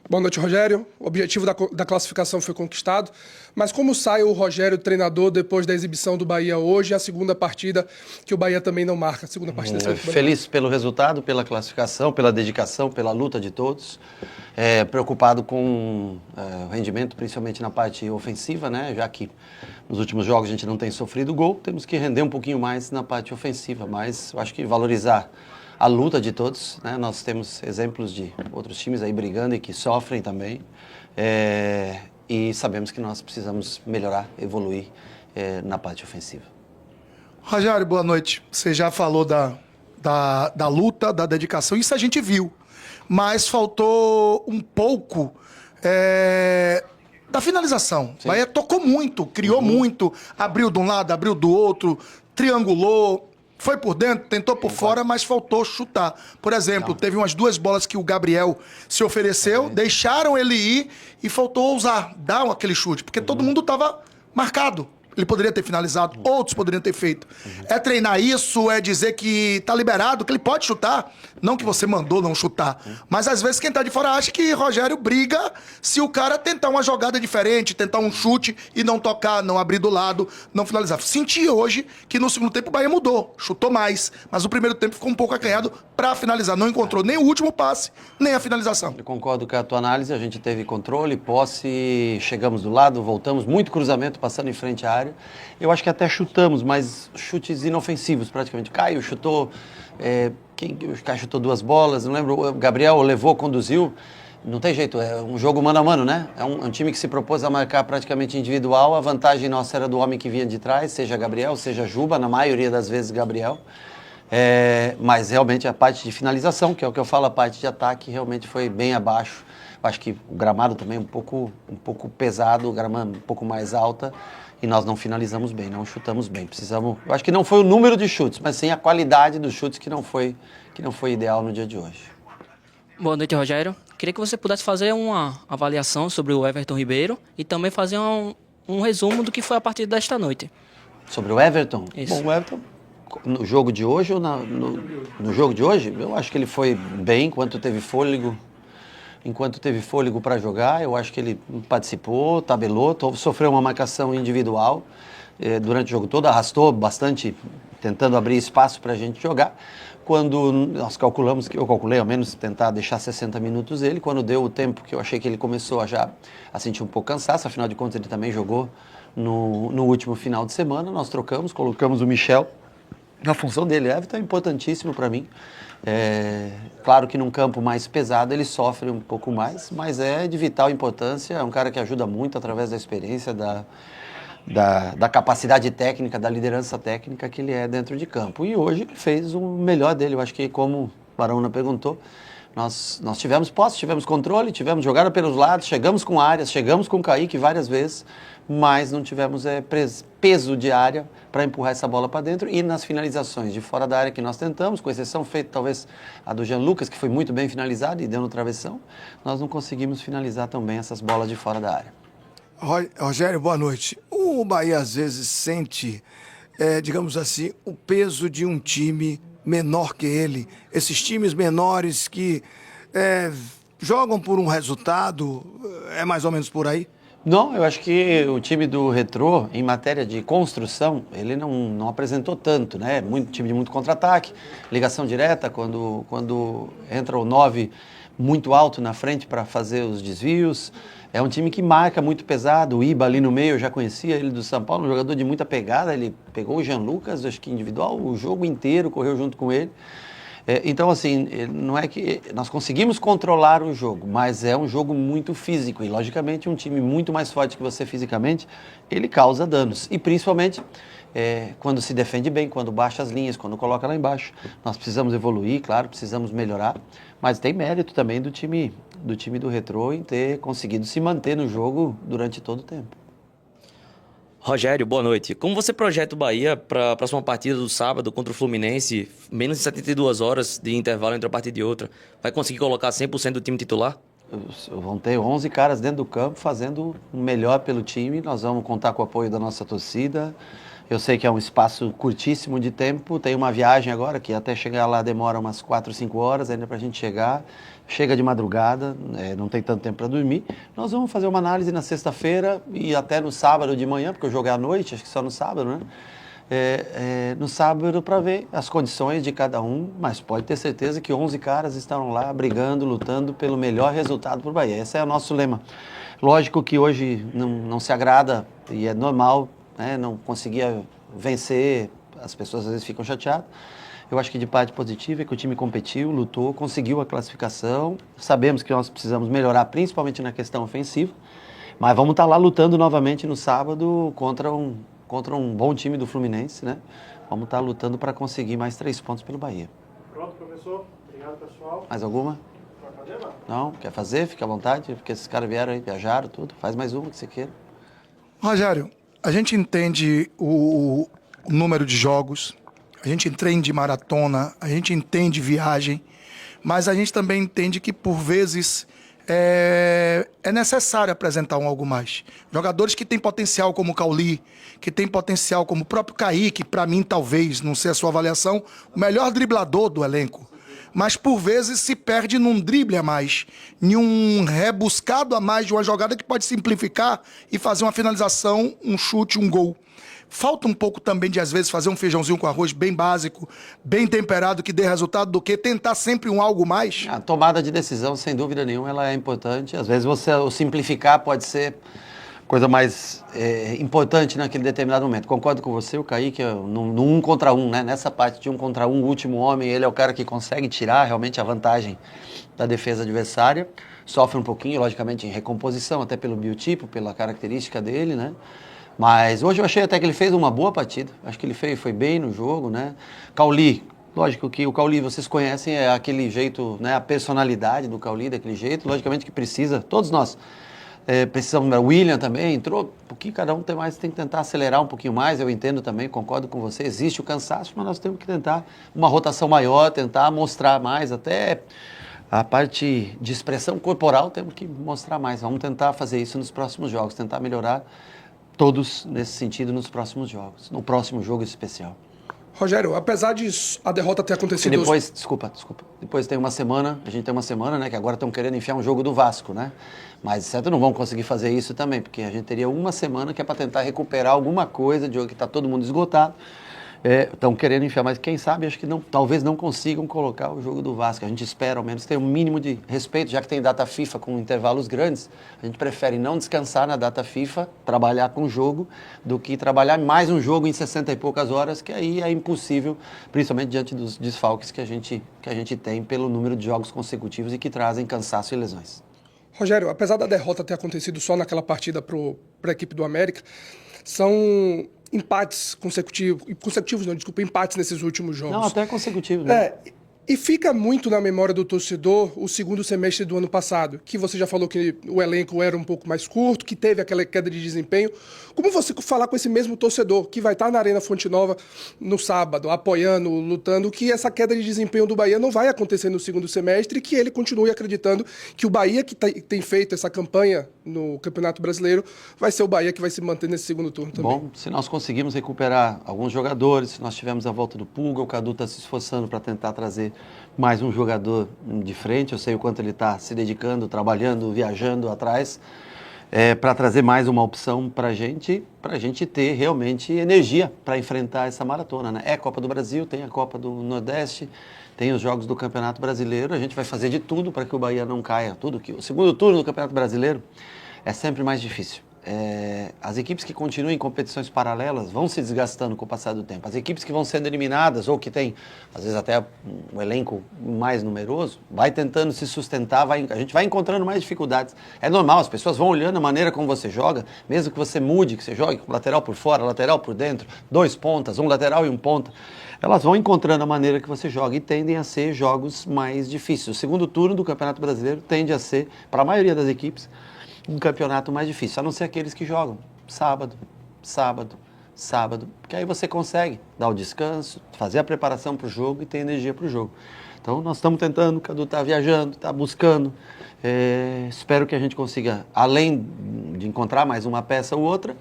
Boa noite, Rogério. O objetivo da classificação foi conquistado, mas como sai o Rogério, treinador, depois da exibição do Bahia hoje, a segunda partida que o Bahia também não marca, a segunda partida? Feliz pelo resultado, pela classificação, pela dedicação, pela luta de todos. Preocupado com o rendimento, principalmente na parte ofensiva, né? Já que nos últimos jogos a gente não tem sofrido gol, temos que render um pouquinho mais na parte ofensiva, mas eu acho que valorizar a luta de todos, né? Nós temos exemplos de outros times aí brigando e que sofrem também, e sabemos que nós precisamos melhorar, evoluir na parte ofensiva. Rogério, boa noite. Você já falou da luta, da dedicação, isso a gente viu, mas faltou um pouco da finalização. O Bahia tocou muito, criou muito, abriu de um lado, abriu do outro, triangulou, foi por dentro, tentou por fora, mas faltou chutar. Por exemplo, teve umas 2 bolas que o Gabriel se ofereceu, deixaram ele ir e faltou ousar, dar aquele chute, porque todo mundo estava marcado. Ele poderia ter finalizado, outros poderiam ter feito. É treinar isso, é dizer que tá liberado, que ele pode chutar. Não que você mandou não chutar. Mas às vezes quem tá de fora acha que Rogério briga se o cara tentar uma jogada diferente, tentar um chute e não tocar, não abrir do lado, não finalizar. Senti hoje que no segundo tempo o Bahia mudou, chutou mais. Mas o primeiro tempo ficou um pouco acanhado para finalizar. Não encontrou nem o último passe, nem a finalização. Eu concordo com a tua análise, a gente teve controle, posse, chegamos do lado, voltamos, muito cruzamento passando em frente à área. Eu acho que até chutamos, mas chutes inofensivos praticamente. Caio chutou, o Caio chutou 2 bolas, não lembro, o Gabriel levou, conduziu. Não tem jeito, é um jogo mano a mano, né? É um time que se propôs a marcar praticamente individual. A vantagem nossa era do homem que vinha de trás, seja Gabriel, seja Juba, na maioria das vezes Gabriel. Mas realmente a parte de finalização, que é o que eu falo, a parte de ataque realmente foi bem abaixo. Acho que o gramado também um pouco pesado, o gramado um pouco mais alta. E nós não finalizamos bem, não chutamos bem. Eu acho que não foi o número de chutes, mas sim a qualidade dos chutes que não foi ideal no dia de hoje. Boa noite, Rogério. Queria que você pudesse fazer uma avaliação sobre o Everton Ribeiro e também fazer um resumo do que foi a partida desta noite. Sobre o Everton? Isso. Bom, o Everton, no jogo de hoje ou no jogo de hoje, eu acho que ele foi bem enquanto teve fôlego. Enquanto teve fôlego para jogar, eu acho que ele participou, tabelou, sofreu uma marcação individual durante o jogo todo, arrastou bastante, tentando abrir espaço para a gente jogar. Quando nós calculamos, eu calculei ao menos tentar deixar 60 minutos ele, quando deu o tempo que eu achei que ele começou a sentir um pouco cansaço, afinal de contas ele também jogou no último final de semana, nós trocamos, colocamos o Michel na função dele. Everton é importantíssimo para mim. Claro que num campo mais pesado ele sofre um pouco mais, mas é de vital importância, é um cara que ajuda muito através da experiência, da capacidade técnica, da liderança técnica que ele é dentro de campo. E hoje ele fez o melhor dele. Eu acho que, como o Baraúna perguntou, nós tivemos posse, tivemos controle, tivemos jogada pelos lados, chegamos com áreas, chegamos com o Kaique várias vezes, mas não tivemos peso de área para empurrar essa bola para dentro. E nas finalizações de fora da área que nós tentamos, com exceção feita talvez a do Jean Lucas, que foi muito bem finalizada e deu no travessão, nós não conseguimos finalizar tão bem essas bolas de fora da área. Rogério, boa noite. O Bahia às vezes sente, digamos assim, o peso de um time menor que ele. Esses times menores que jogam por um resultado, é mais ou menos por aí? Não, eu acho que o time do Retrô, em matéria de construção, ele não apresentou tanto, né? Time de muito contra-ataque, ligação direta, quando entra o 9 muito alto na frente para fazer os desvios. É um time que marca muito pesado. O Iba ali no meio, eu já conhecia ele do São Paulo, um jogador de muita pegada. Ele pegou o Jean Lucas, acho que individual, o jogo inteiro, correu junto com ele. Então, assim, não é que nós conseguimos controlar o jogo, mas é um jogo muito físico e, logicamente, um time muito mais forte que você fisicamente, ele causa danos. E, principalmente, quando se defende bem, quando baixa as linhas, quando coloca lá embaixo. Nós precisamos evoluir, claro, precisamos melhorar, mas tem mérito também do time do Retrô em ter conseguido se manter no jogo durante todo o tempo. Rogério, boa noite. Como você projeta o Bahia para a próxima partida do sábado contra o Fluminense? Menos de 72 horas de intervalo entre uma partida e outra. Vai conseguir colocar 100% do time titular? Vão ter 11 caras dentro do campo fazendo o melhor pelo time. Nós vamos contar com o apoio da nossa torcida. Eu sei que é um espaço curtíssimo de tempo, tem uma viagem agora, que até chegar lá demora umas 4, 5 horas ainda para a gente chegar. Chega de madrugada, não tem tanto tempo para dormir. Nós vamos fazer uma análise na sexta-feira e até no sábado de manhã, porque eu joguei à noite, acho que só no sábado, né? No sábado para ver as condições de cada um, mas pode ter certeza que 11 caras estarão lá brigando, lutando pelo melhor resultado para o Bahia. Esse é o nosso lema. Lógico que hoje não se agrada e é normal, né? Não conseguia vencer, as pessoas às vezes ficam chateadas. Eu acho que de parte positiva é que o time competiu, lutou, conseguiu a classificação. Sabemos que nós precisamos melhorar, principalmente na questão ofensiva, mas vamos estar lá lutando novamente no sábado contra um bom time do Fluminense, né? Vamos estar lutando para conseguir mais 3 pontos pelo Bahia. Pronto, professor. Obrigado, pessoal. Mais alguma? Vai fazer, mano? Não? Quer fazer? Fica à vontade, porque esses caras vieram aí, viajaram, tudo. Faz mais uma que você queira. Rogério, a gente entende o número de jogos, a gente entende maratona, a gente entende viagem, mas a gente também entende que, por vezes, é necessário apresentar algo mais. Jogadores que têm potencial como o Cauli, que têm potencial como o próprio Kaique, para mim, talvez, não sei a sua avaliação, o melhor driblador do elenco. Mas, por vezes, se perde num drible a mais, em um rebuscado a mais de uma jogada que pode simplificar e fazer uma finalização, um chute, um gol. Falta um pouco também de, às vezes, fazer um feijãozinho com arroz bem básico, bem temperado, que dê resultado, do que tentar sempre um algo mais? A tomada de decisão, sem dúvida nenhuma, ela é importante. Às vezes o simplificar pode ser coisa mais importante naquele determinado momento. Concordo com você, o Kaique, no 1 contra 1, né? Nessa parte de 1 contra 1, o último homem, ele é o cara que consegue tirar realmente a vantagem da defesa adversária. Sofre um pouquinho, logicamente, em recomposição, até pelo biotipo, pela característica dele, né? Mas hoje eu achei até que ele fez uma boa partida. Acho que ele foi bem no jogo, né? Cauli, lógico que o Cauli, vocês conhecem, é aquele jeito, né? A personalidade do Cauli, daquele jeito. Logicamente que precisa, todos nós precisamos. O William também entrou, um pouquinho, cada um tem que tentar acelerar um pouquinho mais. Eu entendo também, concordo com você. Existe o cansaço, mas nós temos que tentar uma rotação maior, tentar mostrar mais, até a parte de expressão corporal temos que mostrar mais. Vamos tentar fazer isso nos próximos jogos, tentar melhorar todos nesse sentido nos próximos jogos, no próximo jogo especial. Rogério, apesar de a derrota ter acontecido... E depois, desculpa, depois tem uma semana, a gente tem uma semana, né, que agora estão querendo enfiar um jogo do Vasco, né? Mas certo, não vão conseguir fazer isso também, porque a gente teria uma semana que é para tentar recuperar alguma coisa de jogo que está todo mundo esgotado. Estão querendo enfiar, mas quem sabe, acho que talvez não consigam colocar o jogo do Vasco. A gente espera, ao menos, ter um mínimo de respeito, já que tem data FIFA com intervalos grandes. A gente prefere não descansar na data FIFA, trabalhar com o jogo, do que trabalhar mais um jogo em 60 e poucas horas, que aí é impossível, principalmente diante dos desfalques que a gente tem pelo número de jogos consecutivos e que trazem cansaço e lesões. Rogério, apesar da derrota ter acontecido só naquela partida para a equipe do América, são empates empates nesses últimos jogos. Não, até consecutivos, né? E fica muito na memória do torcedor o segundo semestre do ano passado, que você já falou que o elenco era um pouco mais curto, que teve aquela queda de desempenho. Como você falar com esse mesmo torcedor que vai estar na Arena Fonte Nova no sábado, apoiando, lutando, que essa queda de desempenho do Bahia não vai acontecer no segundo semestre e que ele continue acreditando que o Bahia que tem feito essa campanha no Campeonato Brasileiro vai ser o Bahia que vai se manter nesse segundo turno também? Bom, se nós conseguirmos recuperar alguns jogadores, se nós tivermos a volta do Pulga, o Cadu está se esforçando para tentar trazer mais um jogador de frente, eu sei o quanto ele está se dedicando, trabalhando, viajando atrás, para trazer mais uma opção para a gente ter realmente energia para enfrentar essa maratona, né? É a Copa do Brasil, tem a Copa do Nordeste, tem os jogos do Campeonato Brasileiro, a gente vai fazer de tudo para que o Bahia não caia, o segundo turno do Campeonato Brasileiro é sempre mais difícil. As equipes que continuam em competições paralelas vão se desgastando com o passar do tempo. As equipes que vão sendo eliminadas ou que têm, às vezes, até um elenco mais numeroso, vai tentando se sustentar, a gente vai encontrando mais dificuldades. É normal, as pessoas vão olhando a maneira como você joga, mesmo que você mude, que você jogue com lateral por fora, lateral por dentro, 2 pontas, um lateral e um ponta. Elas vão encontrando a maneira que você joga e tendem a ser jogos mais difíceis. O segundo turno do Campeonato Brasileiro tende a ser, para a maioria das equipes, um campeonato mais difícil, a não ser aqueles que jogam sábado, porque aí você consegue dar o descanso, fazer a preparação para o jogo e ter energia para o jogo. Então nós estamos tentando, o Cadu está viajando, está buscando, espero que a gente consiga, além de encontrar mais uma peça ou outra,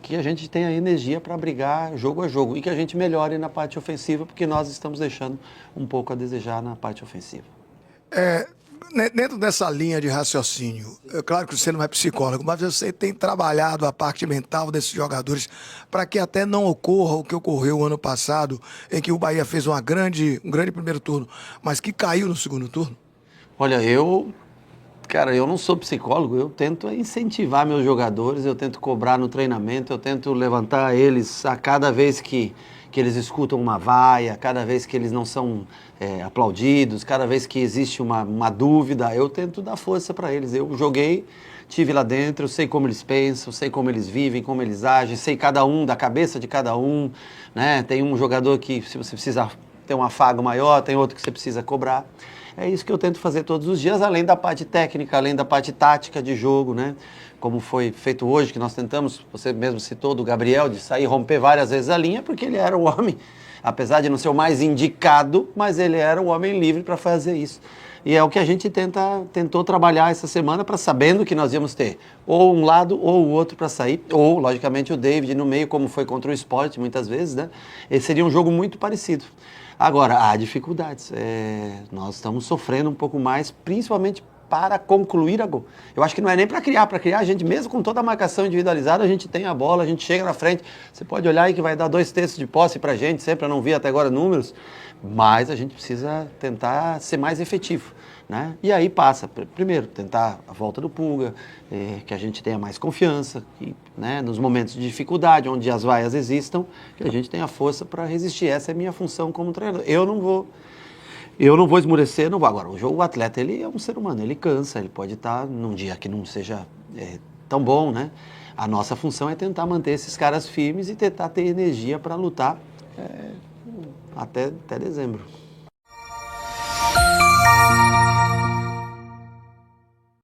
que a gente tenha energia para brigar jogo a jogo e que a gente melhore na parte ofensiva, porque nós estamos deixando um pouco a desejar na parte ofensiva. Dentro dessa linha de raciocínio, é claro que você não é psicólogo, mas você tem trabalhado a parte mental desses jogadores para que até não ocorra o que ocorreu o ano passado, em que o Bahia fez um grande primeiro turno, mas que caiu no segundo turno? Olha, eu não sou psicólogo, eu tento incentivar meus jogadores, eu tento cobrar no treinamento, eu tento levantar eles a cada vez que eles escutam uma vaia, cada vez que eles não são aplaudidos, cada vez que existe uma dúvida, eu tento dar força para eles. Eu joguei, tive lá dentro, eu sei como eles pensam, sei como eles vivem, como eles agem, sei cada um, da cabeça de cada um, né? Tem um jogador que, se você precisa ter um afago maior, tem outro que você precisa cobrar. É isso que eu tento fazer todos os dias, além da parte técnica, além da parte tática de jogo, né? Como foi feito hoje, que nós tentamos, você mesmo citou, do Gabriel, de sair e romper várias vezes a linha, porque ele era o homem, apesar de não ser o mais indicado, mas ele era o homem livre para fazer isso. E é o que a gente tentou trabalhar essa semana, sabendo que nós íamos ter ou um lado ou o outro para sair, ou, logicamente, o David no meio, como foi contra o Sport, muitas vezes, né? Esse seria um jogo muito parecido. Agora, há dificuldades. Nós estamos sofrendo um pouco mais, principalmente para concluir a gol. Eu acho que não é nem para criar a gente, mesmo com toda a marcação individualizada, a gente tem a bola, a gente chega na frente, você pode olhar aí que vai dar 2/3 de posse para a gente, sempre eu não vi até agora números, mas a gente precisa tentar ser mais efetivo, né? E aí passa, primeiro, tentar a volta do Pulga, que a gente tenha mais confiança, que, né, nos momentos de dificuldade, onde as vaias existam, que a gente tenha força para resistir. Essa é a minha função como treinador. Eu não vou esmurecer, não vou. Agora, o atleta, ele é um ser humano, ele cansa, ele pode estar num dia que não seja tão bom, né? A nossa função é tentar manter esses caras firmes e tentar ter energia para lutar até dezembro.